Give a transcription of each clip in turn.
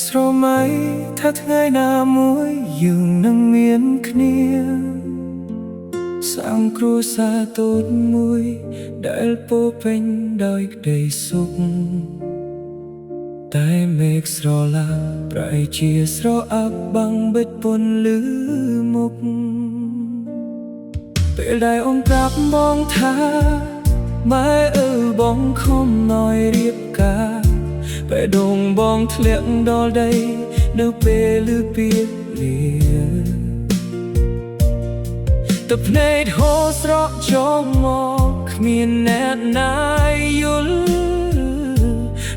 ស្រមៃថាថ្ងៃណាមួយយើងនឹងមានគ្នាសាងគ្រួសារតូចមួយដែលពោពេញដោយក្តីសុខតែមេឃស្រឡាប្រៃជាស្រអាប់បាំងបិទពន្លឺមុខពេលដែលអូនប្រាប់បងថាម៉ែបងខំណយរៀបការពេលដងបងធ្លាក់ដល់ដីនៅពេលឮពាក្យលាទឹកភ្នែកហូរស្រក់ចូលមកគ្មានអ្នកណាយល់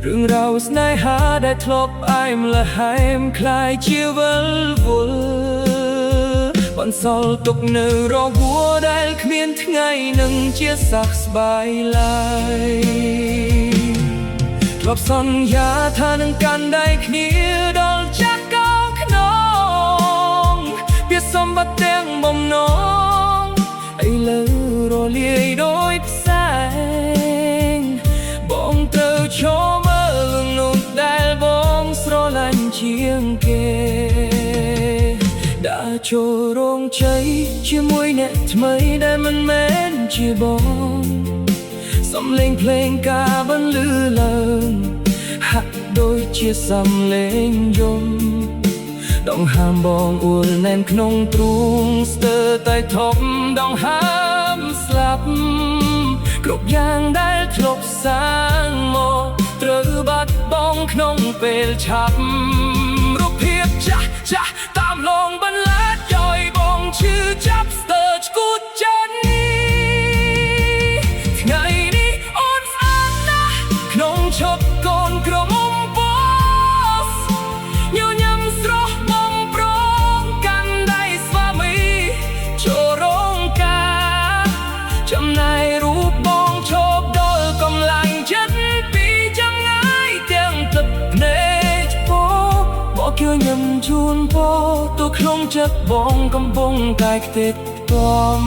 រឿងរ៉ាវស្នេហាដែលធ្លាប់ផ្អែមល្ហែមคล้ายជាវិលវល់បន្សល់ទុកនៅរង្វល់ដែលគ្មានថ្ងៃនឹងជាសះស្បើយឡើយធ្លាប់សន្យាថានឹងកាន់ដៃគ្នាដល់ចាស់កោខ្នងពាក្យសម្បត្តិទាំងបំណងឥឡូវរលាយដោយផ្សែងបងត្រូវឈរមើលនោះដែលបងស្រឡាញ់ជាងគេដើរចូលរោងជ័យជាមួយអ្នកថ្មីដែលមិនមែនជាបងសំឡេងភ្លេងការបន្លឺឡើងហាក់ដូចជាសំឡេងយំដងហាមបងអួលណែនក្នុងទ្រូងស្ទើរតែធំដងហាមស្លាប់គ្រប់យ៉ាងដែលធ្លាប់សាងមកត្រូវបាត់បង់ក្នុងពេលឆាប់រូបភាពចាស់ចាស់តាមលងបន្លាចឲ្យបងឈឺចាប់ស្ទើរឆ្កួតចាន់ថ្ងៃនេះអូនស្អាតណាស់ក្នុងឈុតកូនក្រមុំបោសញញឹមស្រស់បំប្រងកាន់ដៃស្វាមីចូលរោងការចំណាយរូបបងឈប់ដល់កំឡាញ់ចិត្តពីចម្ងាយទាំងទឹកភ្នែកពោบอกគឺញឹមជូនពោទូក្នុងចិត្តបងកំពុងតែខ្ទេចខ្ទាំ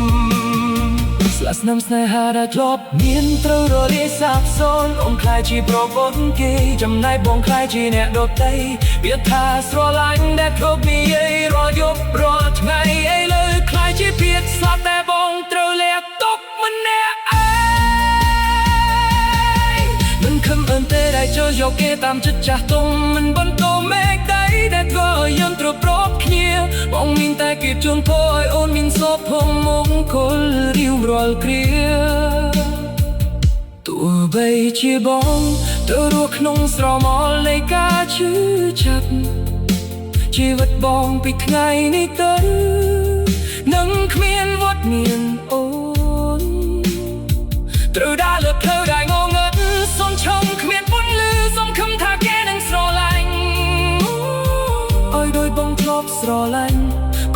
ស្លាកស្នាមស្នេហាដែលធ្លាប់មានត្រូវរលាយសាបសូន្យអូនខ្លាយជាប្រពន្ធគេចំណែកបងខ្លាយជាអ្នកដទៃពាក្យថាស្រឡាញ់ដែលគ្រប់និយាយរាល់យប់រាល់ថ្ងៃឥឡូវខ្លាយជាពាក្យស្លាប់តែបងត្រូវលាក់ទុកម្នាក់ឯងមិនខំអើនទេដែលចូលយកគេតាមចិត្តចាស់ទុំមិនបន្តមេឃដៃដែលធ្វើឲ្យយើងត្រូវប្រពគ្នាបងមានតែគៀបជូនពរឲ្យអូនមានសុភមង្គលរៀងរាល់គ្រាទោះបីជាបងទៅរស់ក្នុងស្រមោលនៃការឈឺចាប់ជីវិតបងពីថ្ងៃនេះទៅនឹងគ្មានវត្តមានអូនត្រូវដើរលើផ្លូវដែលងងឹតសុនឆុងគ្មានពន្លឺសង្ឃឹមថាគេនឹងស្រឡាញ់ឲ្យដោយបងធ្លាប់ស្រឡាញ់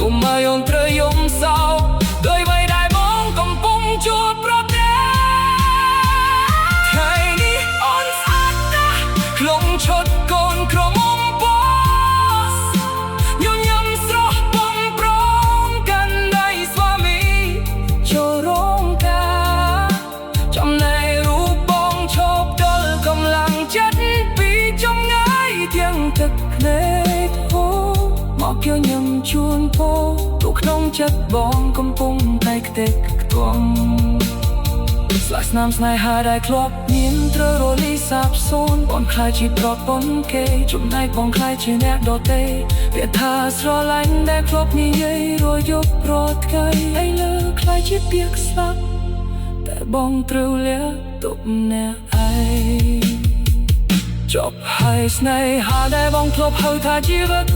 កុំឲ្យអូនត្រូវយំសោកដោយអ្វីដែលបងកំពុងជួបប្រទះថ្ងៃនេះអូនស្អាតណាស់ក្នុងឈុតកូនក្រមុំបោសញញឹមស្រស់បំប្រងកាន់ដៃស្វាមីចូលរោងការចំណែករូបបងឈប់ដល់កំឡាំងចិត្តពីចម្ងាយទាំងទឹកភ្នែកហូរមកយកញឹមជូនពោទូក្នុងចិត្តបងកំពុងតែខ្ទេចខ្ទាំស្លាកស្នាមស្នេហាដែលធ្លាប់មានត្រូវរលាយសាបសូន្យបងខ្លាយជាប្រពន្ធគេចំណែកបងខ្លាយជាអ្នកដទៃពាក្យថាស្រឡាញ់ដែលធ្លាប់និយាយរាល់យប់រាល់ថ្ងៃឥឡូវខ្លាយជាពាក្យស្លាប់តែបងត្រូវលាក់ទុកអ្នកឯងចប់ហើយស្នេហាដែលបងធ្លាប់ហៅថាជីវិត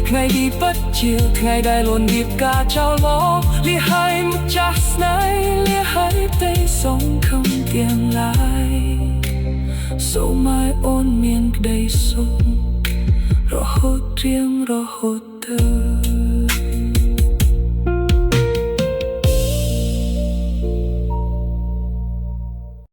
ថ្ងៃទីពិតជាថ្ងៃដែលលន់រៀបការចោលមកលះហើយម្ចាស់ស្នេហ៍លះហើយតែសងខំទាំងឡាយសូមឲ្យអូនមានក្តីសុខរហូតរៀងរហូតទៅ